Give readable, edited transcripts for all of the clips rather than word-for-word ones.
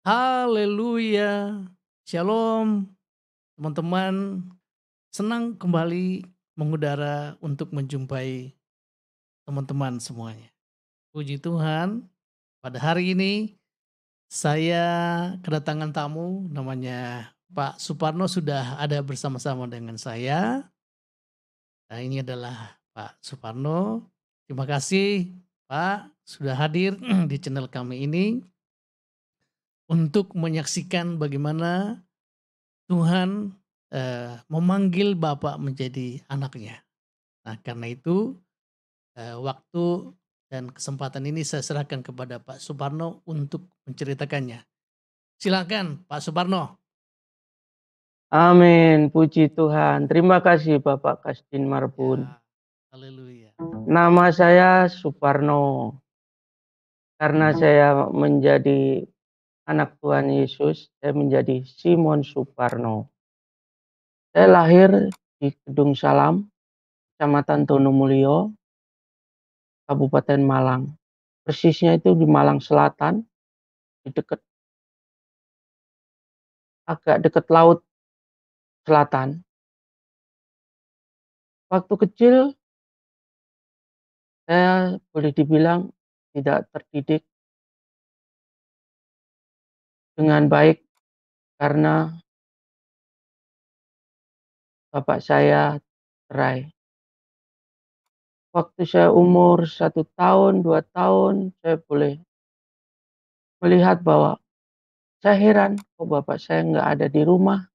Haleluya. Shalom teman-teman, senang kembali mengudara untuk menjumpai teman-teman semuanya. Puji Tuhan, pada hari ini saya kedatangan tamu namanya Pak Suparno sudah ada bersama-sama dengan saya. Nah, ini adalah Pak Suparno. Terima kasih Pak sudah hadir di channel kami ini untuk menyaksikan bagaimana Tuhan, memanggil Bapak menjadi anaknya. Nah, karena itu, waktu dan kesempatan ini saya serahkan kepada Pak Suparno untuk menceritakannya. Silakan Pak Suparno. Amin, puji Tuhan. Terima kasih Bapak Kasdin Marbun. Ya, haleluya. Nama saya Suparno. Karena saya menjadi anak Tuhan Yesus, saya menjadi Simon Suparno. Saya lahir di Kedung Salam, Kecamatan Tonomulyo, Kabupaten Malang. Persisnya itu di Malang Selatan, di agak dekat laut selatan. Waktu kecil saya boleh dibilang tidak terdidik dengan baik karena bapak saya cerai. Waktu saya umur 1 tahun, 2 tahun, saya boleh melihat bahwa saya heran kok bapak saya nggak ada di rumah.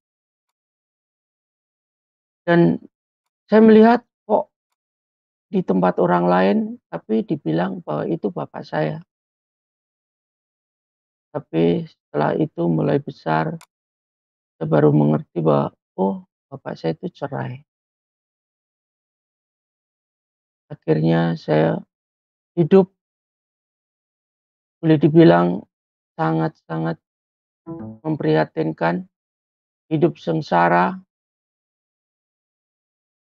Dan saya melihat kok di tempat orang lain, tapi dibilang bahwa itu bapak saya. Tapi setelah itu mulai besar, saya baru mengerti bahwa, oh bapak saya itu cerai. Akhirnya saya hidup boleh dibilang sangat-sangat memprihatinkan, hidup sengsara,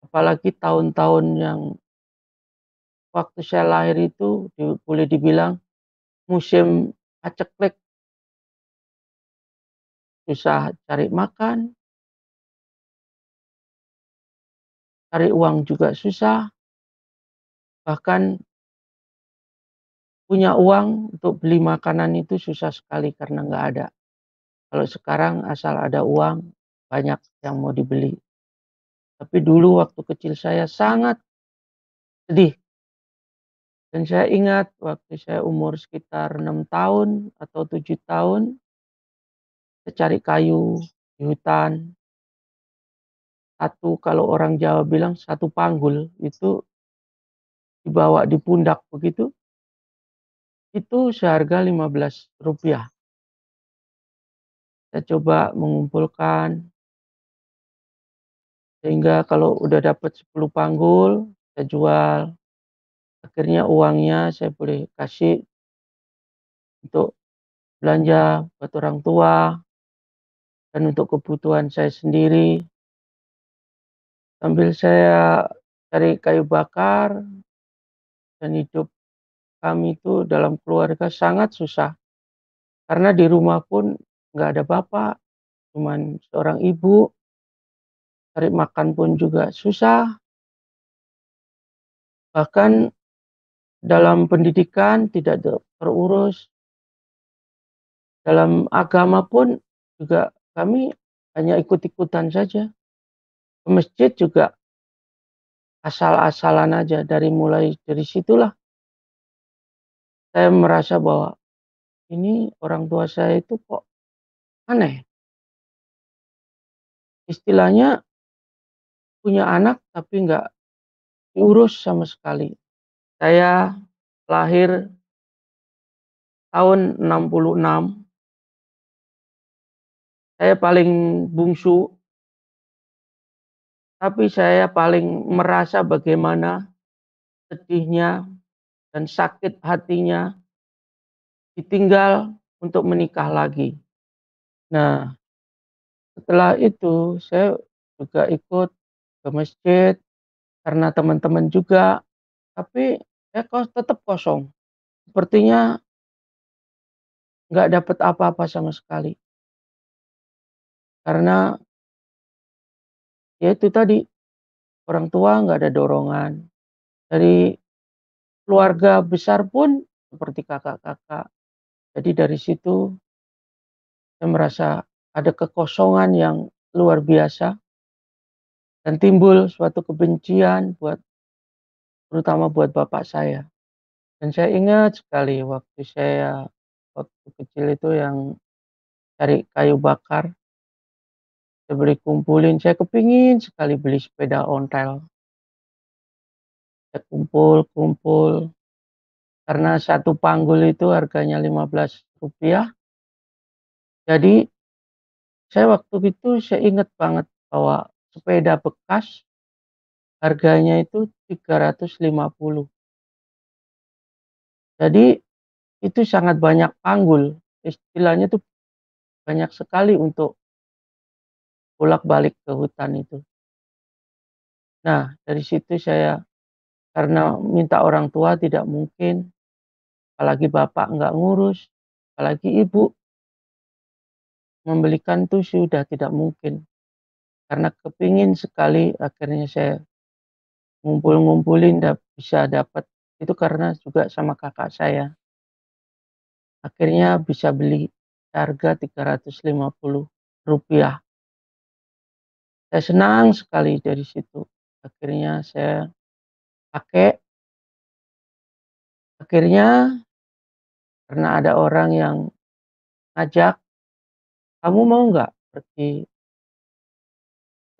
apalagi tahun-tahun yang waktu saya lahir itu boleh dibilang musim paceklik, susah cari makan, cari uang juga susah, bahkan punya uang untuk beli makanan itu susah sekali karena nggak ada. Kalau sekarang asal ada uang, banyak yang mau dibeli. Tapi dulu waktu kecil saya sangat sedih. Dan saya ingat waktu saya umur sekitar 6 tahun atau 7 tahun, saya cari kayu di hutan. Satu, kalau orang Jawa bilang satu panggul, itu dibawa di pundak begitu, itu seharga Rp15. Saya coba mengumpulkan, sehingga kalau udah dapat 10 panggul, saya jual. Akhirnya uangnya saya boleh kasih untuk belanja buat orang tua dan untuk kebutuhan saya sendiri. Sambil saya cari kayu bakar dan hidup kami itu dalam keluarga sangat susah. Karena di rumah pun nggak ada bapak, cuman seorang ibu, cari makan pun juga susah. Bahkan dalam pendidikan tidak terurus, dalam agama pun juga kami hanya ikut-ikutan saja. Ke masjid juga asal-asalan aja. Dari situlah saya merasa bahwa ini orang tua saya itu kok aneh. Istilahnya punya anak tapi nggak diurus sama sekali. Saya lahir tahun 66, saya paling bungsu, tapi saya paling merasa bagaimana sedihnya dan sakit hatinya ditinggal untuk menikah lagi. Nah, setelah itu saya juga ikut ke masjid karena teman-teman juga, tapi saya tetap kosong. Sepertinya nggak dapat apa-apa sama sekali. Karena ya itu tadi, orang tua nggak ada dorongan. Dari keluarga besar pun seperti kakak-kakak. Jadi dari situ saya merasa ada kekosongan yang luar biasa dan timbul suatu kebencian terutama buat bapak saya. Dan saya ingat sekali waktu kecil itu yang cari kayu bakar, saya beli kumpulin, saya kepingin sekali beli sepeda ontel. Saya kumpul-kumpul, karena satu panggul itu harganya Rp15. Jadi saya waktu itu saya ingat banget bahwa sepeda bekas harganya itu 350. Jadi itu sangat banyak panggul, istilahnya tuh banyak sekali untuk bolak-balik ke hutan itu. Nah, dari situ saya karena minta orang tua tidak mungkin, apalagi bapak nggak ngurus, apalagi ibu membelikan tuh sudah tidak mungkin. Karena kepingin sekali akhirnya saya ngumpul-ngumpulin bisa dapat itu karena juga sama kakak saya. Akhirnya bisa beli harga Rp350. Saya senang sekali dari situ. Akhirnya saya pakai, akhirnya karena ada orang yang ngajak, "Kamu mau nggak pergi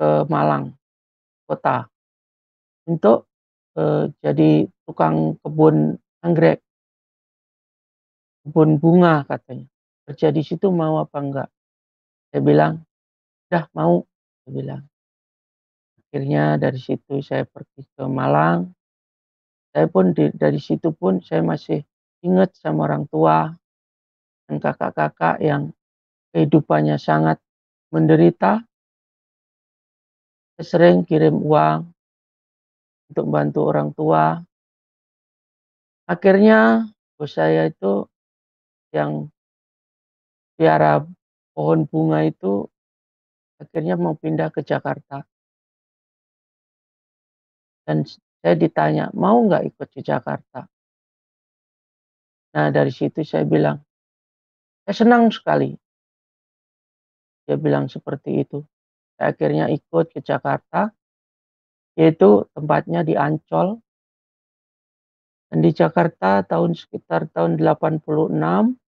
ke Malang kota untuk, jadi tukang kebun anggrek, kebun bunga," katanya. "Kerja di situ mau apa enggak?" Saya bilang, "Dah mau," saya bilang. Akhirnya dari situ saya pergi ke Malang, saya pun dari situ pun saya masih ingat sama orang tua dan kakak-kakak yang kehidupannya sangat menderita. Saya sering kirim uang untuk bantu orang tua. Akhirnya bos saya itu yang piara pohon bunga itu akhirnya mau pindah ke Jakarta dan saya ditanya, "Mau nggak ikut ke Jakarta?" Nah dari situ saya bilang, "Saya senang sekali." Dia bilang seperti itu. Saya akhirnya ikut ke Jakarta, yaitu tempatnya di Ancol, dan di Jakarta sekitar tahun 86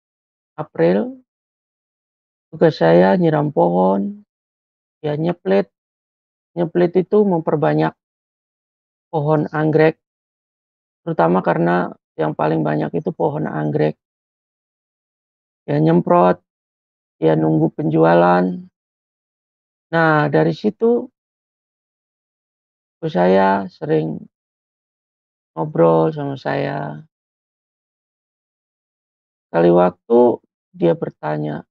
April, tugas saya nyiram pohon, ya nyeplet. Nyeplet itu memperbanyak pohon anggrek, terutama karena yang paling banyak itu pohon anggrek. Ya nyemprot, ya nunggu penjualan. Nah dari situ bos saya sering ngobrol sama saya. Sekali waktu dia bertanya,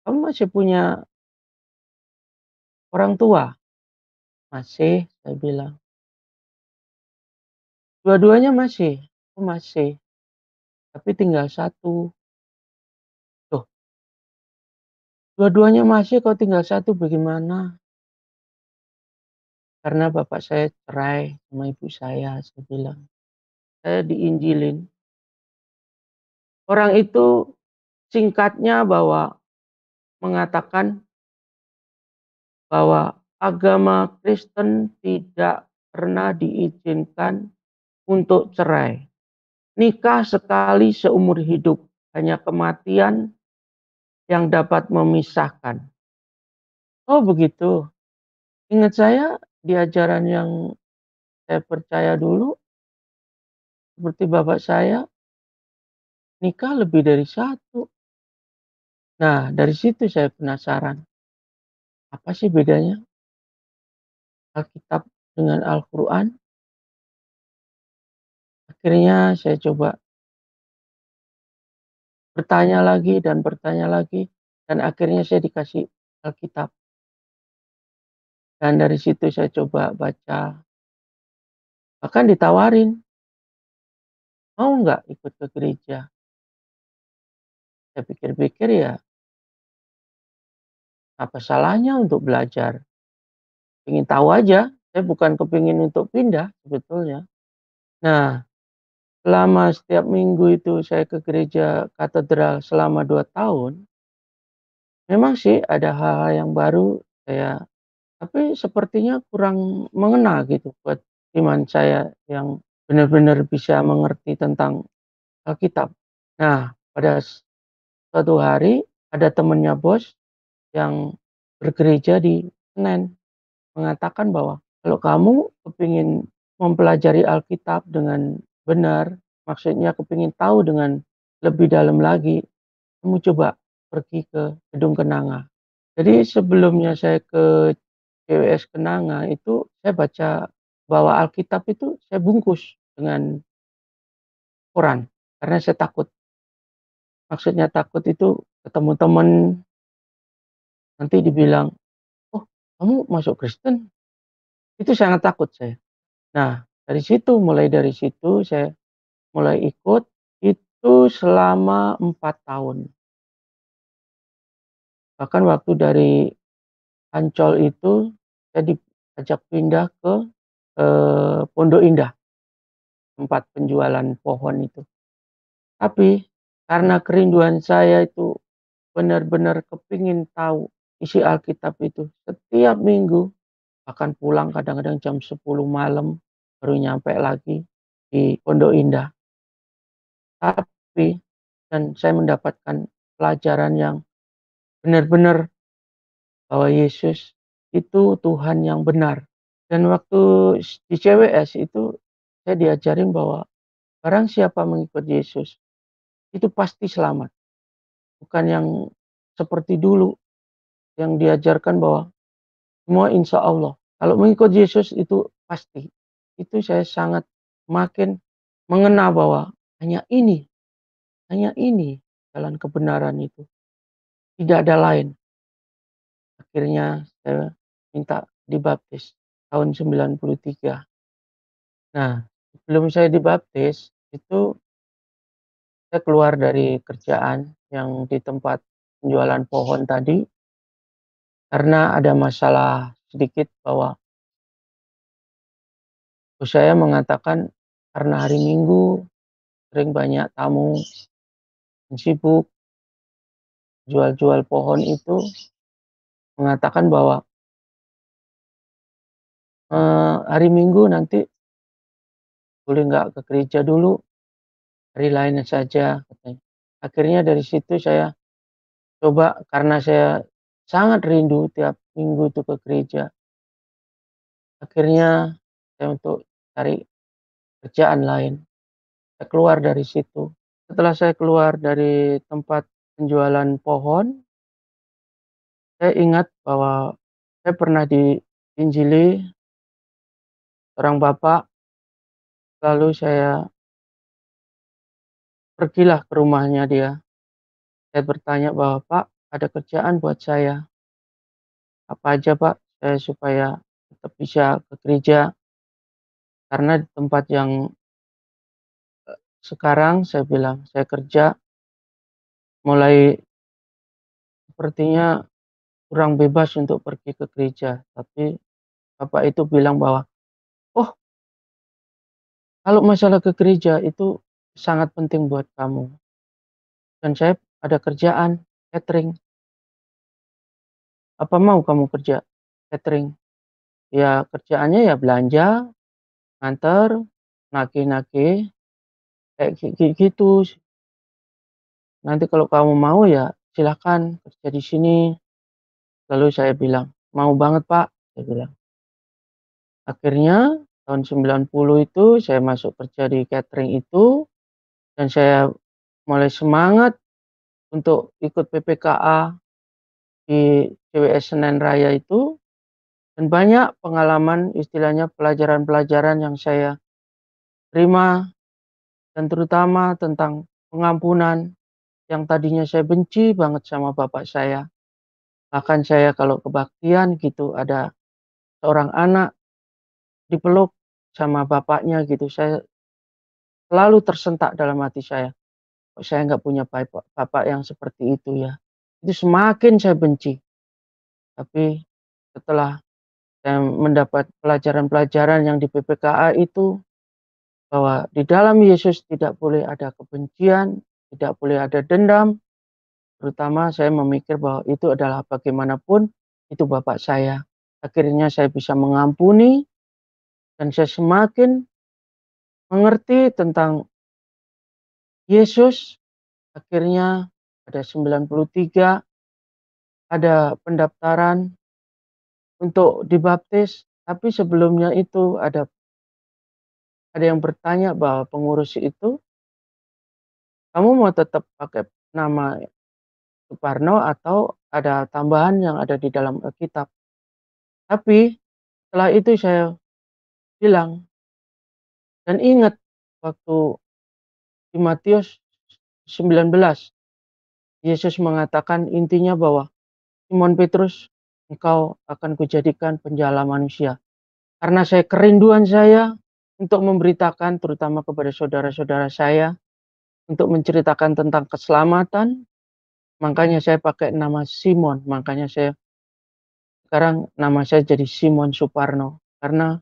"Kamu masih punya orang tua?" "Masih," saya bilang. "Dua-duanya masih?" "Oh masih, tapi tinggal satu." "Loh, dua-duanya masih kok tinggal satu bagaimana?" "Karena bapak saya cerai sama ibu saya bilang. "Saya diinjilin." Orang itu singkatnya mengatakan bahwa agama Kristen tidak pernah diizinkan untuk cerai. Nikah sekali seumur hidup, hanya kematian yang dapat memisahkan. Oh begitu. Ingat saya di ajaran yang saya percaya dulu, seperti bapak saya, nikah lebih dari satu. Nah dari situ saya penasaran, apa sih bedanya Alkitab dengan Al-Quran? Akhirnya saya coba bertanya lagi, dan akhirnya saya dikasih Alkitab. Dan dari situ saya coba baca, bahkan ditawarin, "Mau nggak ikut ke gereja?" Saya pikir-pikir ya, apa salahnya untuk belajar? Ingin tahu aja, saya bukan kepingin untuk pindah sebetulnya. Nah, selama setiap minggu itu saya ke gereja katedral selama 2 tahun, memang sih ada hal-hal yang baru saya tapi sepertinya kurang mengena gitu buat iman saya yang benar-benar bisa mengerti tentang Alkitab. Nah, pada suatu hari ada temennya bos yang bergereja di Senen mengatakan bahwa, "Kalau kamu kepingin mempelajari Alkitab dengan benar, maksudnya kepingin tahu dengan lebih dalam lagi, kamu coba pergi ke Gedung Kenanga." Jadi sebelumnya saya ke GWS Kenanga itu saya baca bahwa Alkitab itu saya bungkus dengan koran, karena saya takut. Maksudnya takut itu ketemu temen nanti dibilang, "Oh, kamu masuk Kristen?" Itu sangat takut saya. Nah, dari situ saya mulai ikut itu selama 4 tahun. Bahkan waktu dari Ancol itu saya diajak pindah ke, Pondok Indah, tempat penjualan pohon itu. Tapi karena kerinduan saya itu benar-benar kepingin tahu isi Alkitab itu setiap minggu, bahkan pulang kadang-kadang jam 10 malam baru nyampe lagi di Pondok Indah. Tapi dan saya mendapatkan pelajaran yang benar-benar bahwa Yesus itu Tuhan yang benar. Dan waktu di CWS itu saya diajarin bahwa barang siapa mengikut Yesus itu pasti selamat. Bukan yang seperti dulu yang diajarkan bahwa semua insya Allah. Kalau mengikut Yesus itu pasti. Itu saya sangat makin mengena bahwa hanya ini jalan kebenaran itu. Tidak ada lain. Akhirnya saya minta dibaptis tahun 93. Nah, sebelum saya dibaptis itu saya keluar dari kerjaan yang di tempat penjualan pohon tadi karena ada masalah sedikit bahwa bos saya mengatakan karena hari Minggu sering banyak tamu yang sibuk jual-jual pohon itu mengatakan bahwa, hari Minggu nanti boleh nggak ke gereja dulu, hari lainnya saja katanya. Akhirnya dari situ saya coba karena saya sangat rindu tiap minggu itu ke gereja, akhirnya saya untuk cari kerjaan lain, saya keluar dari situ. Setelah saya keluar dari tempat penjualan pohon, saya ingat bahwa saya pernah diinjili seorang bapak, lalu saya pergilah ke rumahnya dia. Saya bertanya bahwa, "Pak, ada kerjaan buat saya. Apa aja, Pak, saya supaya tetap bisa ke gereja?" Karena di tempat yang sekarang saya bilang, "Saya kerja mulai sepertinya kurang bebas untuk pergi ke gereja." Tapi bapak itu bilang bahwa, "Oh, kalau masalah ke gereja itu sangat penting buat kamu dan saya ada kerjaan catering. Apa mau kamu kerja catering?" Ya kerjaannya ya belanja, nganter, nagih-nagih, kayak gitu. "Nanti kalau kamu mau ya silahkan kerja di sini." Lalu saya bilang, "Mau banget, Pak," saya bilang. Akhirnya tahun 90 itu saya masuk kerja di catering itu dan saya mulai semangat untuk ikut PPKA di CWS Senen Raya itu dan banyak pengalaman istilahnya pelajaran-pelajaran yang saya terima dan terutama tentang pengampunan yang tadinya saya benci banget sama bapak saya. Bahkan saya kalau kebaktian gitu ada seorang anak dipeluk sama bapaknya gitu, saya selalu tersentak dalam hati saya. kok saya nggak punya bapak yang seperti itu ya. Itu semakin saya benci. Tapi setelah saya mendapat pelajaran-pelajaran yang di PPKA itu, bahwa di dalam Yesus tidak boleh ada kebencian, tidak boleh ada dendam, terutama saya memikir bahwa itu adalah bagaimanapun itu bapak saya. Akhirnya saya bisa mengampuni dan saya semakin mengerti tentang Yesus. Akhirnya pada 93 ada pendaftaran untuk dibaptis, tapi sebelumnya itu ada yang bertanya bahwa pengurus itu, "Kamu mau tetap pakai nama Suparno atau ada tambahan yang ada di dalam Alkitab?" Tapi setelah itu saya bilang dan ingat waktu di Matius 19, Yesus mengatakan intinya bahwa, "Simon Petrus, engkau akan kujadikan penjala manusia." Karena kerinduan saya untuk memberitakan terutama kepada saudara-saudara saya, untuk menceritakan tentang keselamatan, makanya saya pakai nama Simon. Makanya sekarang nama saya jadi Simon Suparno. Karena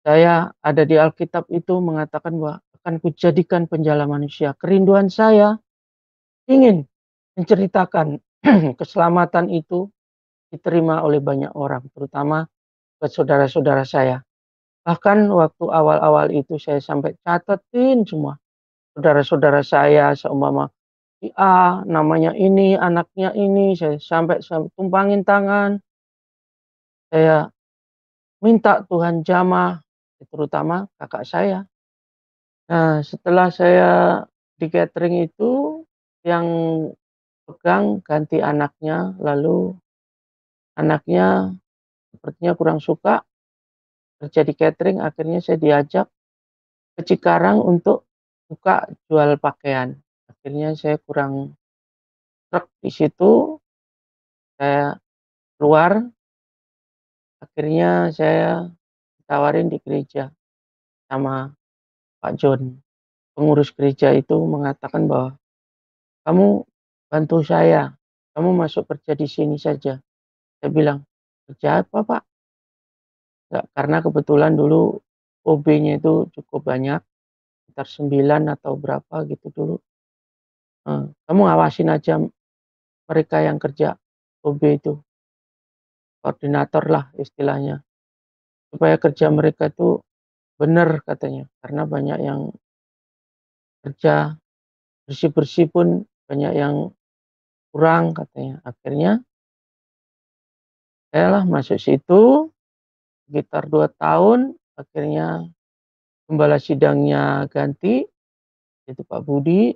saya ada di Alkitab itu mengatakan bahwa akan kujadikan penjala manusia. Kerinduan saya ingin menceritakan keselamatan itu diterima oleh banyak orang, terutama buat saudara-saudara saya. Bahkan waktu awal-awal itu saya sampai catetin semua saudara-saudara saya, seumpama si A namanya ini, anaknya ini, saya sampai tumpangin tangan, saya minta Tuhan jamah, terutama kakak saya. Nah, setelah saya di catering itu, yang pegang ganti anaknya, lalu anaknya sepertinya kurang suka kerja di catering, akhirnya saya diajak ke Cikarang untuk buka jual pakaian. Akhirnya saya kurang trek di situ, saya keluar, akhirnya saya ditawarin di gereja sama Pak John. Pengurus gereja itu mengatakan bahwa, "Kamu bantu saya, kamu masuk kerja di sini saja." Saya bilang, "Kerja apa, Pak?" Enggak, karena kebetulan dulu OB-nya itu cukup banyak, sekitar 9 atau berapa gitu dulu. "Kamu ngawasin aja mereka yang kerja OB itu, koordinator lah istilahnya, supaya kerja mereka itu benar," katanya, "karena banyak yang kerja bersih-bersih pun banyak yang kurang," katanya. Akhirnya saya lah masuk situ sekitar 2 tahun, akhirnya gembala sidangnya ganti, yaitu Pak Budi,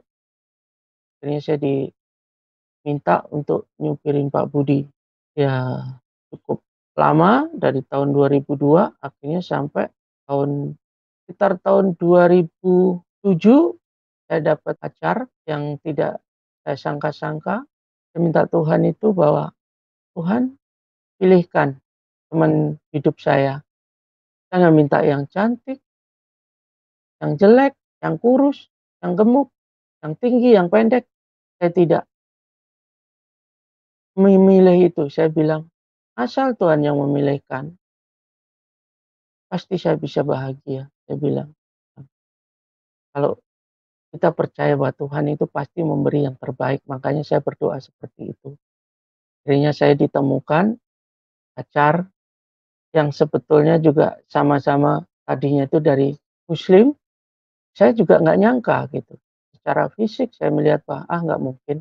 akhirnya saya diminta untuk nyupirin Pak Budi. Ya cukup lama, dari tahun 2002 akhirnya sampai sekitar tahun 2007 saya dapat pacar yang tidak saya sangka-sangka. Saya minta Tuhan itu bahwa, "Tuhan, pilihkan teman hidup saya. Saya nggak minta yang cantik, yang jelek, yang kurus, yang gemuk, yang tinggi, yang pendek, saya tidak memilih itu." Saya bilang, "Asal Tuhan yang memilihkan, pasti saya bisa bahagia." Saya bilang, "Kalau kita percaya bahwa Tuhan itu pasti memberi yang terbaik." Makanya saya berdoa seperti itu. Akhirnya saya ditemukan pacar yang sebetulnya juga sama-sama tadinya itu dari muslim. Saya juga nggak nyangka gitu. Secara fisik saya melihat bahwa, nggak mungkin,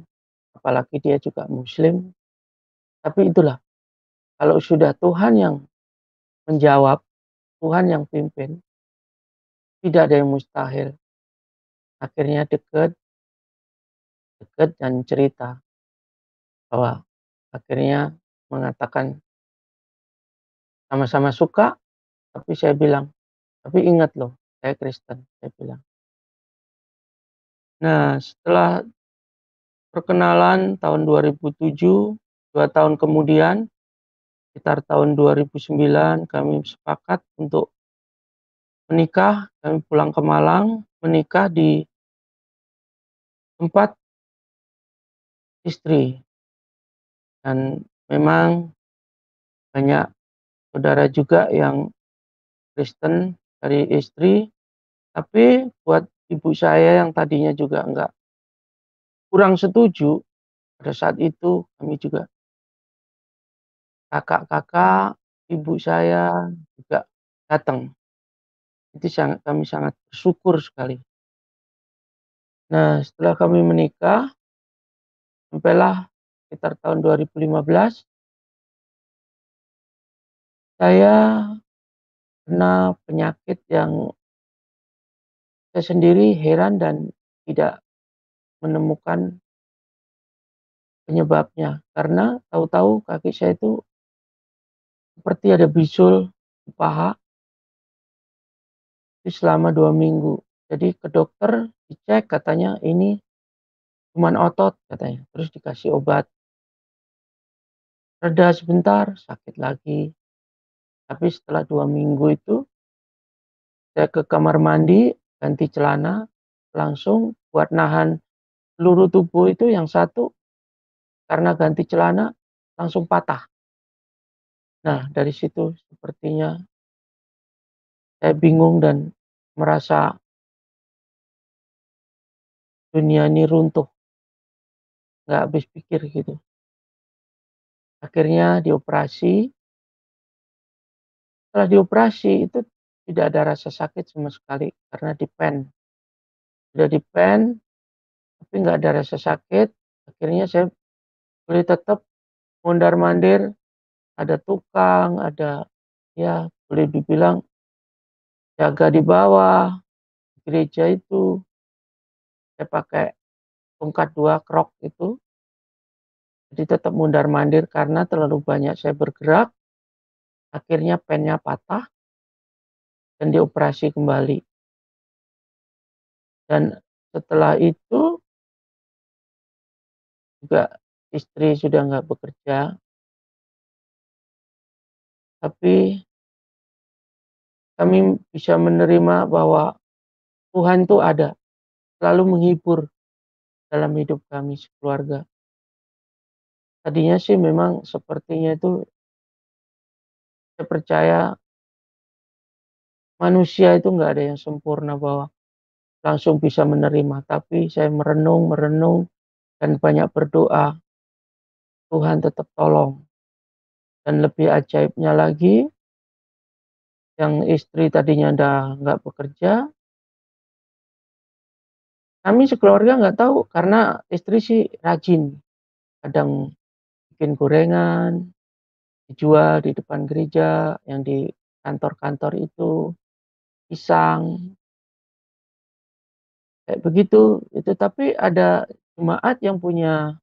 apalagi dia juga muslim. Tapi itulah, kalau sudah Tuhan yang menjawab, Tuhan yang pimpin, tidak ada yang mustahil. Akhirnya dekat dekat dan cerita bahwa akhirnya mengatakan sama-sama suka, tapi saya bilang, "Tapi ingat loh, saya Kristen," saya bilang. Nah, setelah perkenalan tahun 2007, 2 tahun kemudian, sekitar tahun 2009 kami sepakat untuk menikah. Kami pulang ke Malang, menikah di 4 istri, dan memang banyak saudara juga yang Kristen dari istri, tapi buat ibu saya yang tadinya juga kurang setuju, pada saat itu kami juga kakak-kakak, ibu saya juga datang. Itu kami sangat bersyukur sekali. Nah, setelah kami menikah, sampailah sekitar tahun 2015, saya kena penyakit yang saya sendiri heran dan tidak menemukan penyebabnya. Karena tahu-tahu kaki saya itu seperti ada bisul di paha, itu selama 2 minggu. Jadi ke dokter, dicek katanya ini cuman otot katanya, terus dikasih obat, reda sebentar, sakit lagi. Tapi setelah 2 minggu itu, saya ke kamar mandi, ganti celana, langsung buat nahan seluruh tubuh itu yang satu karena ganti celana langsung patah. Nah, dari situ sepertinya saya bingung dan merasa dunia ini runtuh, nggak habis pikir gitu. Akhirnya dioperasi, setelah dioperasi itu tidak ada rasa sakit sama sekali karena di-pen. Sudah di-pen, tapi nggak ada rasa sakit, akhirnya saya boleh tetap mondar-mandir, ada tukang, ada, ya boleh dibilang jaga di bawah gereja itu, saya pakai tongkat 2 krok itu, jadi tetap mondar-mandir karena terlalu banyak saya bergerak, akhirnya pennya patah dan dioperasi kembali. Dan setelah itu juga istri sudah nggak bekerja, tapi kami bisa menerima bahwa Tuhan itu ada, selalu menghibur dalam hidup kami sekeluarga. Tadinya sih memang sepertinya itu saya percaya manusia itu nggak ada yang sempurna bahwa langsung bisa menerima, tapi saya merenung dan banyak berdoa, Tuhan tetap tolong. Dan lebih ajaibnya lagi, yang istri tadinya udah nggak bekerja, kami sekeluarga nggak tahu karena istri sih rajin, kadang bikin gorengan, dijual di depan gereja, yang di kantor-kantor itu, pisang, kayak begitu. Itu tapi ada jemaat yang punya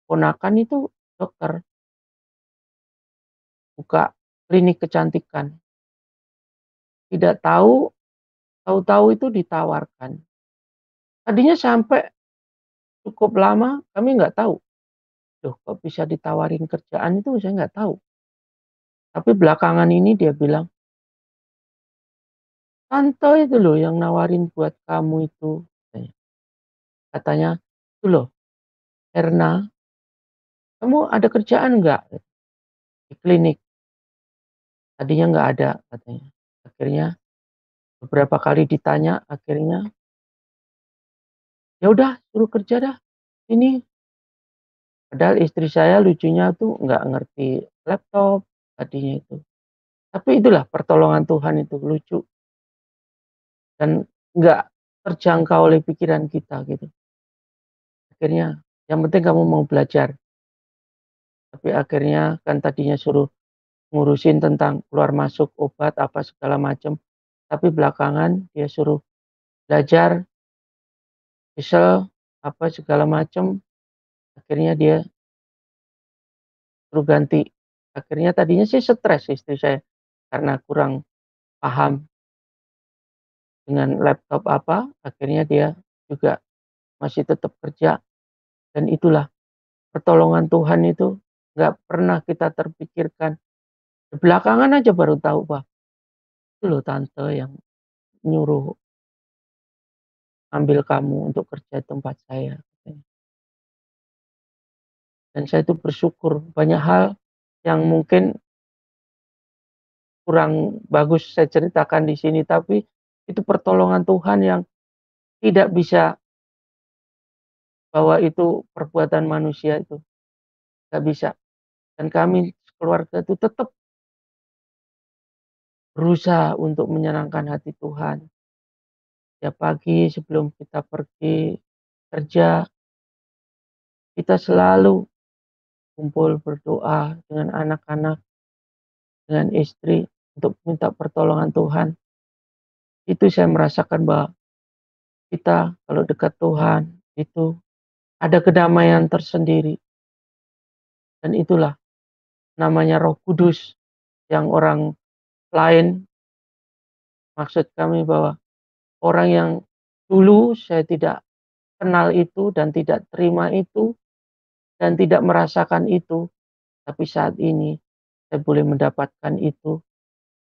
ponakan itu dokter, buka klinik kecantikan. Tidak tahu, tahu-tahu itu ditawarkan. Tadinya sampai cukup lama kami nggak tahu, loh kok bisa ditawarin kerjaan itu saya nggak tahu. Tapi belakangan ini dia bilang, "Tante itu loh yang nawarin buat kamu itu," katanya. Katanya, "Itu loh, Erna, kamu ada kerjaan nggak di klinik?" Tadinya nggak ada katanya. Akhirnya beberapa kali ditanya, akhirnya, "Ya udah suruh kerja dah, ini." Padahal istri saya lucunya tuh nggak ngerti laptop tadinya itu. Tapi itulah pertolongan Tuhan itu, lucu dan nggak terjangkau oleh pikiran kita gitu. Akhirnya, yang penting kamu mau belajar. Tapi akhirnya kan tadinya suruh ngurusin tentang keluar masuk obat apa segala macam, tapi belakangan dia suruh belajar Excel apa segala macam, akhirnya dia suruh ganti. Akhirnya tadinya sih stres istri saya, karena kurang paham dengan laptop apa, akhirnya dia juga masih tetap kerja, dan itulah pertolongan Tuhan itu nggak pernah kita terpikirkan. Belakangan aja baru tahu, Pak, itu loh tante yang nyuruh ambil kamu untuk kerja di tempat saya. Dan saya itu bersyukur banyak hal yang mungkin kurang bagus saya ceritakan di sini, tapi itu pertolongan Tuhan yang tidak bisa, bahwa itu perbuatan manusia itu, nggak bisa. Dan kami keluarga itu tetap berusaha untuk menyenangkan hati Tuhan. Tiap pagi sebelum kita pergi kerja, kita selalu kumpul berdoa dengan anak-anak, dengan istri untuk minta pertolongan Tuhan. Itu saya merasakan bahwa kita kalau dekat Tuhan itu ada kedamaian tersendiri, dan itulah namanya Roh Kudus yang orang lain, maksud kami bahwa orang yang dulu saya tidak kenal itu dan tidak terima itu dan tidak merasakan itu, tapi saat ini saya boleh mendapatkan itu,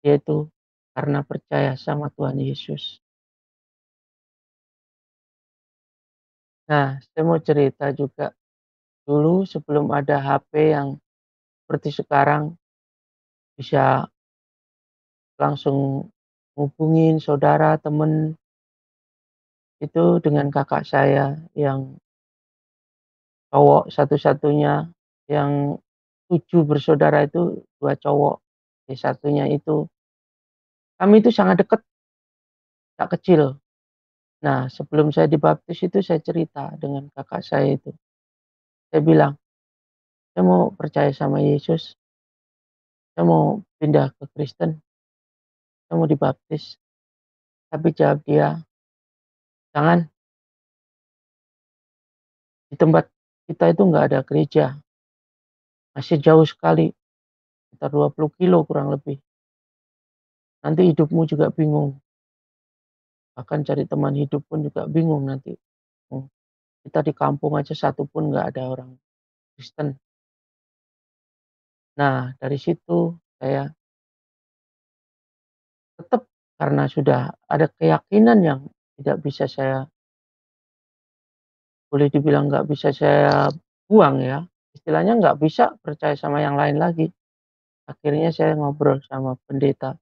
yaitu karena percaya sama Tuhan Yesus. Nah, saya mau cerita juga, dulu sebelum ada HP yang seperti sekarang, bisa langsung hubungin saudara, temen, itu dengan kakak saya yang cowok satu-satunya, yang 7 bersaudara itu 2 cowok, satunya itu kami itu sangat dekat, sejak kecil. Nah, sebelum saya dibaptis itu saya cerita dengan kakak saya itu. Saya bilang, "Saya mau percaya sama Yesus, saya mau pindah ke Kristen, saya mau dibaptis." Tapi jawab dia, "Jangan, di tempat kita itu nggak ada gereja, masih jauh sekali, sekitar 20 kilo kurang lebih. Nanti hidupmu juga bingung, bahkan cari teman hidup pun juga bingung nanti. Hmm, kita di kampung aja satu pun nggak ada orang Kristen." Nah, dari situ saya tetap, karena sudah ada keyakinan yang tidak bisa saya, boleh dibilang nggak bisa saya buang ya, istilahnya nggak bisa percaya sama yang lain lagi. Akhirnya saya ngobrol sama pendeta,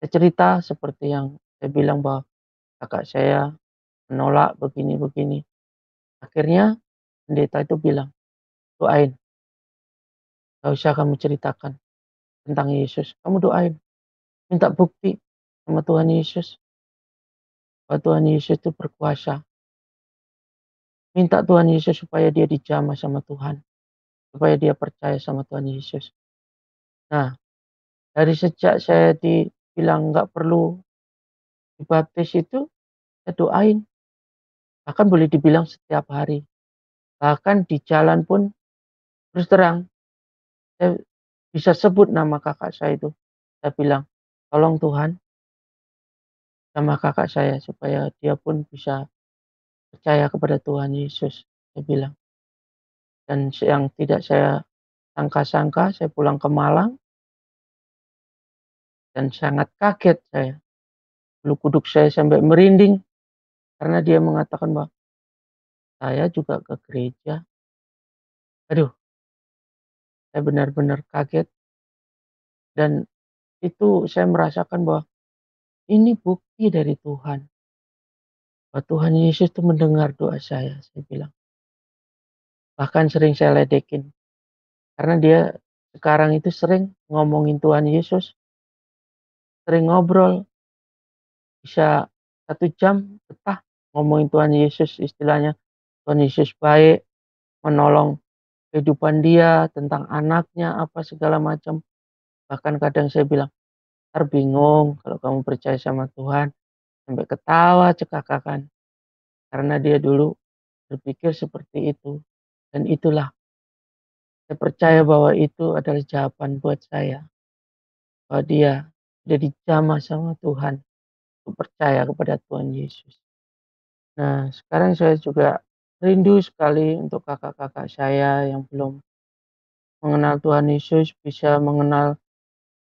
saya cerita seperti yang saya bilang bahwa kakak saya menolak begini-begini. Akhirnya pendeta itu bilang, "Doain, gak usah kamu ceritakan tentang Yesus, kamu doain, minta bukti sama Tuhan Yesus, bahwa Tuhan Yesus itu berkuasa. Minta Tuhan Yesus supaya dia dijamah sama Tuhan, supaya dia percaya sama Tuhan Yesus." Nah, dari sejak saya dibilang nggak perlu dibaptis itu, saya doain, bahkan boleh dibilang setiap hari. Bahkan di jalan pun terus terang, saya bisa sebut nama kakak saya itu. Saya bilang, "Tolong Tuhan sama kakak saya supaya dia pun bisa percaya kepada Tuhan Yesus," saya bilang. Dan yang tidak saya sangka-sangka, saya pulang ke Malang dan sangat kaget saya. Bulu kuduk saya sampai merinding karena dia mengatakan bahwa, "Saya juga ke gereja." Aduh, saya benar-benar kaget, dan itu saya merasakan bahwa ini bukti dari Tuhan, bahwa Tuhan Yesus itu mendengar doa saya bilang. Bahkan sering saya ledekin, karena dia sekarang itu sering ngomongin Tuhan Yesus, sering ngobrol, bisa 1 jam betah ngomongin Tuhan Yesus, istilahnya Tuhan Yesus baik, menolong kehidupan dia, tentang anaknya, apa segala macam. Bahkan kadang saya bilang, "Entar bingung kalau kamu percaya sama Tuhan." Sampai ketawa cekakakan, karena dia dulu berpikir seperti itu. Dan itulah, saya percaya bahwa itu adalah jawaban buat saya, bahwa dia sudah dijamah sama Tuhan untuk percaya kepada Tuhan Yesus. Nah, sekarang saya juga rindu sekali untuk kakak-kakak saya yang belum mengenal Tuhan Yesus, bisa mengenal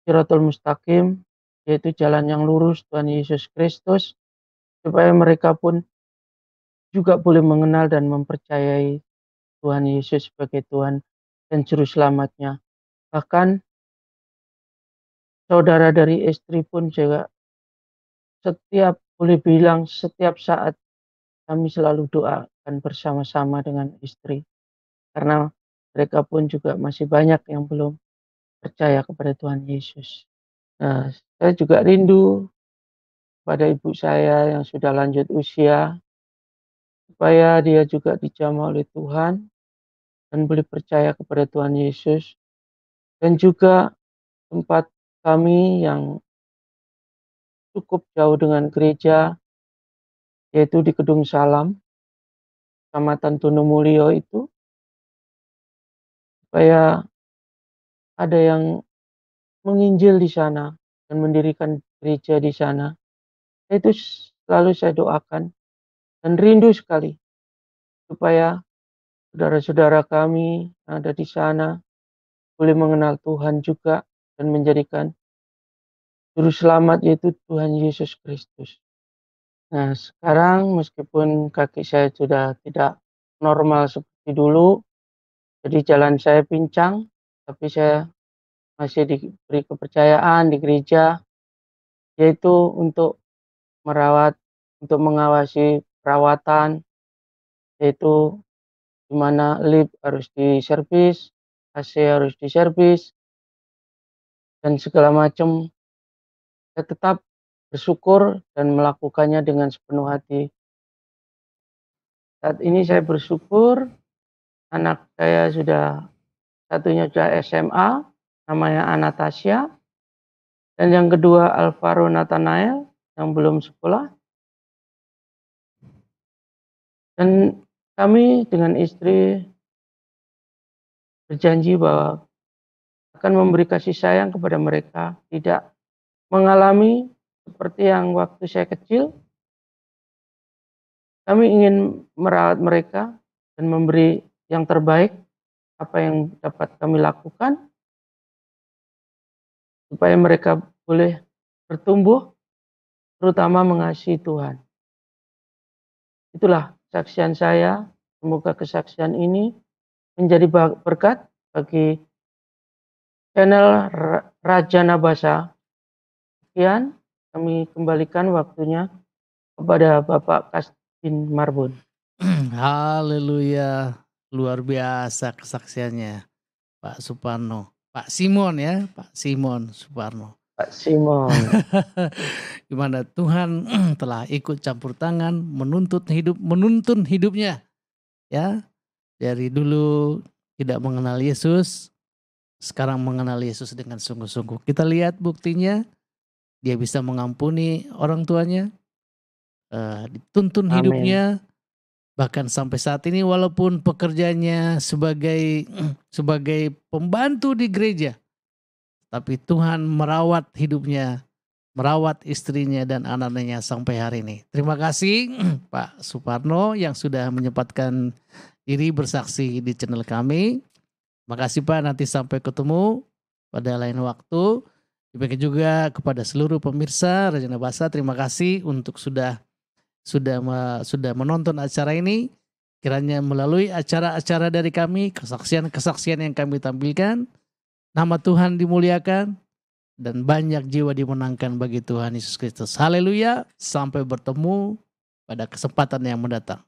Shirathul Mustaqim, yaitu jalan yang lurus Tuhan Yesus Kristus, supaya mereka pun juga boleh mengenal dan mempercayai Tuhan Yesus sebagai Tuhan dan Juru Selamatnya. Bahkan saudara dari istri pun juga boleh bilang setiap saat kami selalu doakan bersama-sama dengan istri. Karena mereka pun juga masih banyak yang belum percaya kepada Tuhan Yesus. Nah, saya juga rindu pada ibu saya yang sudah lanjut usia, supaya dia juga dijamah oleh Tuhan dan boleh percaya kepada Tuhan Yesus. Dan juga tempat kami yang cukup jauh dengan gereja, yaitu di Kedung Salam, Kecamatan Tonomulyo itu, supaya ada yang menginjil di sana dan mendirikan gereja di sana. Itu selalu saya doakan dan rindu sekali supaya saudara-saudara kami yang ada di sana boleh mengenal Tuhan juga dan menjadikan juru selamat yaitu Tuhan Yesus Kristus. Nah, sekarang meskipun kaki saya sudah tidak normal seperti dulu, jadi jalan saya pincang, tapi saya masih diberi kepercayaan di gereja, yaitu untuk mengawasi perawatan, yaitu di mana lift harus diservis, AC harus diservis, dan segala macam. Saya tetap bersyukur dan melakukannya dengan sepenuh hati. Saat ini saya bersyukur anak saya satunya sudah SMA, namanya Anastasia, dan yang kedua Alvaro Nathanael yang belum sekolah. Dan kami dengan istri berjanji bahwa akan memberi kasih sayang kepada mereka, tidak mengalami seperti yang waktu saya kecil. Kami ingin merawat mereka dan memberi yang terbaik apa yang dapat kami lakukan supaya mereka boleh bertumbuh, terutama mengasihi Tuhan. Itulah kesaksian saya. Semoga kesaksian ini menjadi berkat bagi channel Raja Nabasa. Sekian, kami kembalikan waktunya kepada Bapak Kastin Marbun. Haleluya, luar biasa kesaksiannya Pak Suparno. Pak Simon ya, Pak Simon Suparno. Pak Simon. Gimana Tuhan telah ikut campur tangan menuntun hidupnya. Ya, dari dulu tidak mengenal Yesus, sekarang mengenal Yesus dengan sungguh-sungguh. Kita lihat buktinya, dia bisa mengampuni orang tuanya, dituntun Amin. hidupnya, bahkan sampai saat ini walaupun pekerjaannya sebagai pembantu di gereja, tapi Tuhan merawat hidupnya, merawat istrinya dan anak-anaknya sampai hari ini. Terima kasih Pak Suparno yang sudah menyempatkan diri bersaksi di channel kami. Makasih Pak, nanti sampai ketemu pada lain waktu. Demikian juga kepada seluruh pemirsa Raja Nabasa, terima kasih untuk sudah menonton acara ini. Kiranya melalui acara-acara dari kami, kesaksian-kesaksian yang kami tampilkan, nama Tuhan dimuliakan dan banyak jiwa dimenangkan bagi Tuhan Yesus Kristus. Haleluya, sampai bertemu pada kesempatan yang mendatang.